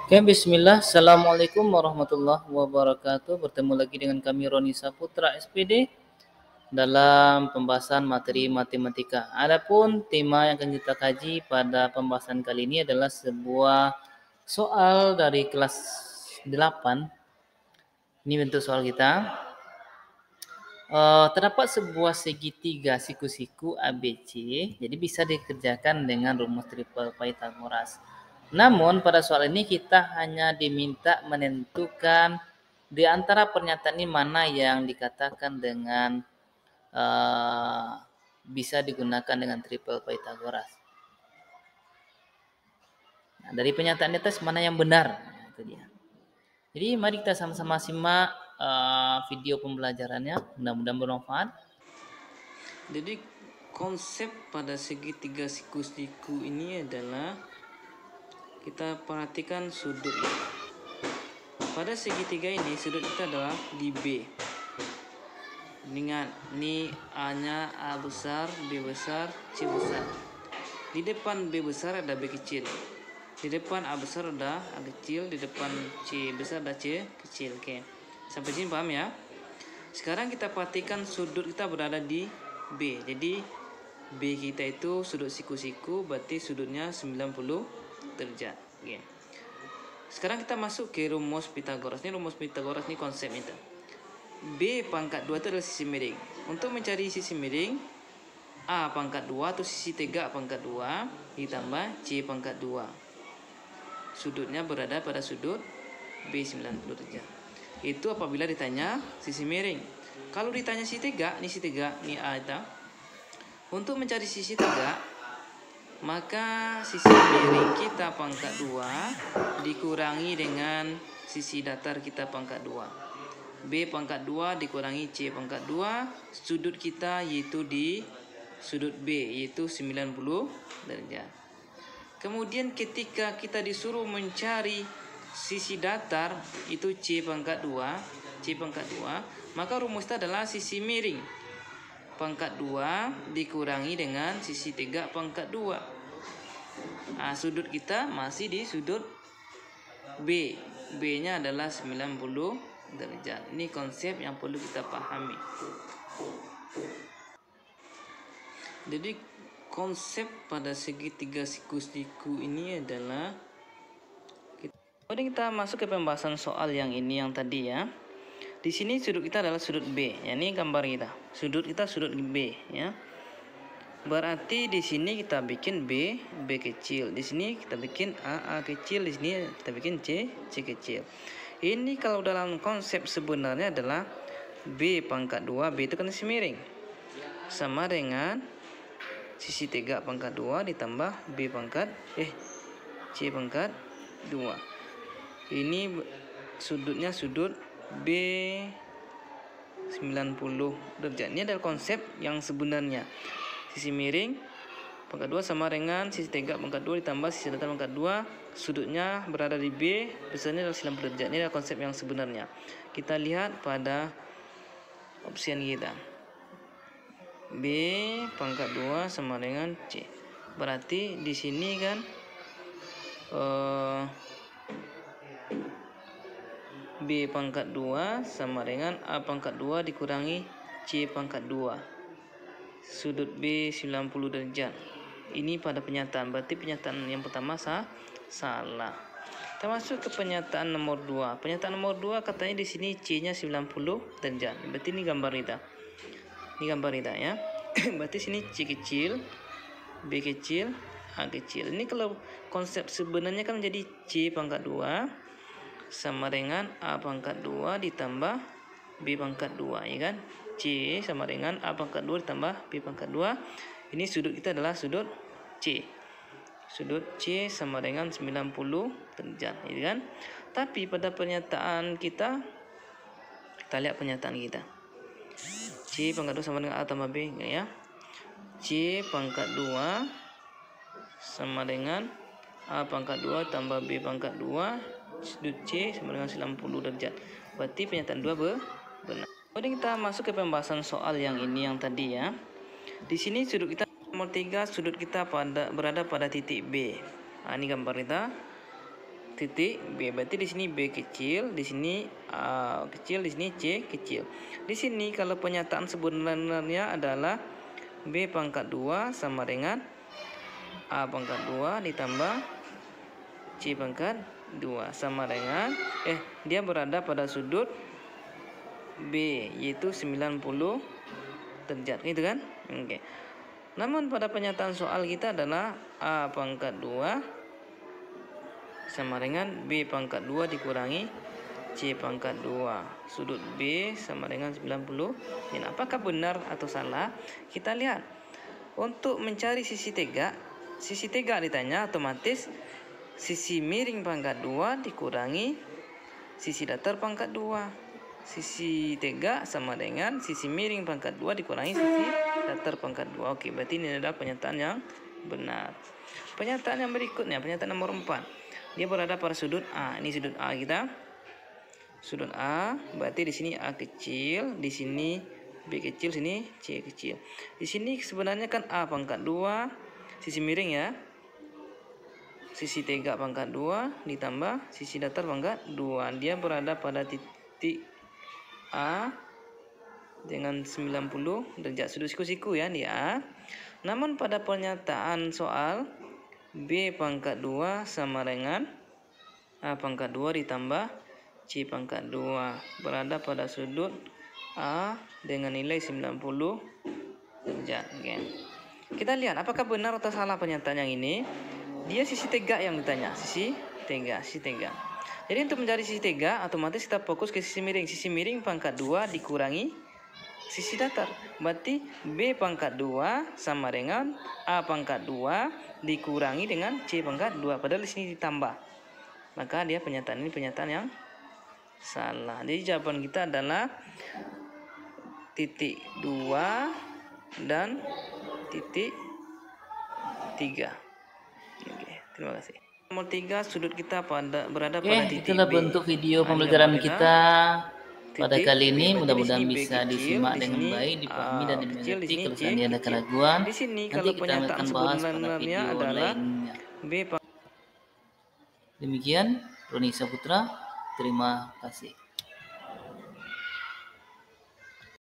Oke, bismillah. Assalamualaikum warahmatullahi wabarakatuh. Bertemu lagi dengan kami Roni Saputra SPD dalam pembahasan materi matematika. Adapun tema yang akan kita kaji pada pembahasan kali ini adalah sebuah soal dari kelas 8. Ini bentuk soal kita. Terdapat sebuah segitiga siku-siku ABC, jadi bisa dikerjakan dengan rumus triple Pythagoras. Namun pada soal ini kita hanya diminta menentukan di antara pernyataan ini mana yang dikatakan dengan bisa digunakan dengan triple Pythagoras. Nah, dari pernyataan di atas mana yang benar? Nah, itu dia. Jadi mari kita sama-sama simak video pembelajarannya. Mudah-mudahan bermanfaat. Jadi konsep pada segitiga siku-siku ini adalah kita perhatikan sudut. Pada segitiga ini sudut kita adalah di B. Ingat, ini A-nya A besar, B besar, C besar. Di depan B besar ada B kecil. Di depan A besar ada A kecil, di depan C besar ada C kecil. Oke. Sampai sini paham ya? Sekarang kita perhatikan sudut kita berada di B. Jadi B kita itu sudut siku-siku, berarti sudutnya 90 derajat. Oke. Sekarang kita masuk ke rumus Pythagoras. Ini rumus Pythagoras, ini konsep itu. B pangkat 2 itu adalah sisi miring. Untuk mencari sisi miring, A pangkat 2 atau sisi tegak pangkat 2 ditambah C pangkat 2. Sudutnya berada pada sudut B 90 derajat. Itu apabila ditanya sisi miring. Kalau ditanya sisi tegak, ini A itu. Untuk mencari sisi tegak, maka sisi miring kita pangkat 2 dikurangi dengan sisi datar kita pangkat 2. B pangkat 2 dikurangi C pangkat 2. Sudut kita yaitu di sudut B, yaitu 90 derajat. Kemudian ketika kita disuruh mencari sisi datar, itu C pangkat 2, maka rumusnya adalah sisi miring pangkat 2 dikurangi dengan sisi tegak pangkat 2. Nah, sudut kita masih di sudut B. B-nya adalah 90 derajat. Ini konsep yang perlu kita pahami. Jadi konsep pada segitiga siku-siku ini adalah kita masuk ke pembahasan soal yang ini yang tadi ya. Di sini sudut kita adalah sudut B. Ya, ini gambar kita. Sudut kita sudut B ya. Berarti di sini kita bikin B kecil. Di sini kita bikin A kecil, di sini kita bikin C kecil. Ini kalau dalam konsep sebenarnya adalah B pangkat 2, B itu kan sisi miring, sama dengan sisi tegak pangkat 2 ditambah C pangkat 2. Ini sudutnya sudut B 90 derajat. Ini adalah konsep yang sebenarnya. Sisi miring pangkat 2 sama dengan sisi tegak pangkat 2 ditambah sisi datar pangkat 2. Sudutnya berada di B, besarnya adalah 90 derajat. Ini adalah konsep yang sebenarnya. Kita lihat pada opsi kita. B pangkat 2 sama dengan C. Berarti di sini kan B pangkat 2 sama dengan A pangkat 2 dikurangi C pangkat 2. Sudut B 90 derajat. Ini pada penyataan. Berarti penyataan yang pertama salah. Kita masuk ke pernyataan nomor 2. Pernyataan nomor 2 katanya di sini C-nya 90 derajat. Berarti ini gambar kita. Ini gambar kita ya. Berarti sini C kecil, B kecil, A kecil. Ini kalau konsep sebenarnya kan menjadi C pangkat 2 sama dengan A pangkat 2 ditambah B pangkat 2 ya kan. C sama dengan A pangkat 2 ditambah B pangkat 2. Ini sudut kita adalah sudut C. Sudut C sama dengan 90 derajat ya kan. Tapi pada pernyataan kita lihat pernyataan kita. C pangkat 2 sama dengan A tambah B ya. C pangkat 2 sama dengan A pangkat 2 tambah B pangkat 2. Sudut C sama dengan 90 derajat. Berarti pernyataan 2 benar. Kemudian kita masuk ke pembahasan soal yang ini yang tadi ya. Di sini sudut kita nomor 3, sudut kita berada pada titik B. Nah, ini gambar kita. titik B. Berarti di sini B kecil, di sini A kecil, di sini C kecil. Di sini kalau pernyataan sebenarnya adalah B pangkat 2 sama dengan A pangkat 2 ditambah C pangkat 2 sama dengan dia berada pada sudut B yaitu 90 derajat, gitu kan? Oke. Namun pada pernyataan soal kita adalah A pangkat 2 sama dengan B pangkat 2 dikurangi C pangkat 2. Sudut B sama dengan 90. Ini apakah benar atau salah? Kita lihat. Untuk mencari sisi tegak ditanya, otomatis sisi miring pangkat 2 dikurangi sisi datar pangkat 2. Sisi tegak sama dengan sisi miring pangkat 2 dikurangi sisi datar pangkat 2. Oke, berarti ini adalah pernyataan yang benar. Pernyataan yang berikutnya, pernyataan nomor 4. Dia berada pada sudut A. Ini sudut A kita. Sudut A, berarti di sini A kecil, di sini B kecil, sini C kecil. Di sini sebenarnya kan A pangkat 2, sisi miring ya. Sisi tegak pangkat 2 ditambah sisi datar pangkat 2. Dia berada pada titik A dengan 90 derajat sudut siku-siku ya di A. Namun pada pernyataan soal B pangkat 2 sama dengan A pangkat 2 ditambah C pangkat 2 berada pada sudut A dengan nilai 90 derajat. Oke. Kita lihat apakah benar atau salah pernyataan yang ini. Dia sisi tegak yang ditanya, sisi tegak. Jadi untuk mencari sisi tegak otomatis kita fokus ke sisi miring. Sisi miring pangkat 2 dikurangi sisi datar. Berarti B pangkat 2 sama dengan A pangkat 2 dikurangi dengan C pangkat 2. Padahal di sini ditambah. Maka dia pernyataan ini pernyataan yang salah. Jadi jawaban kita adalah titik 2 dan titik 3. Oke, terima kasih. Nomor 3, sudut kita berada pada titik itulah B. bentuk video pembelajaran kita pada kali ini. Mudah-mudahan bisa disimak dengan baik, dipahami dan dimengerti. Kalau seandainya ada keraguan, nanti kita akan bahas pada video lainnya. Demikian, Roni Saputra, terima kasih.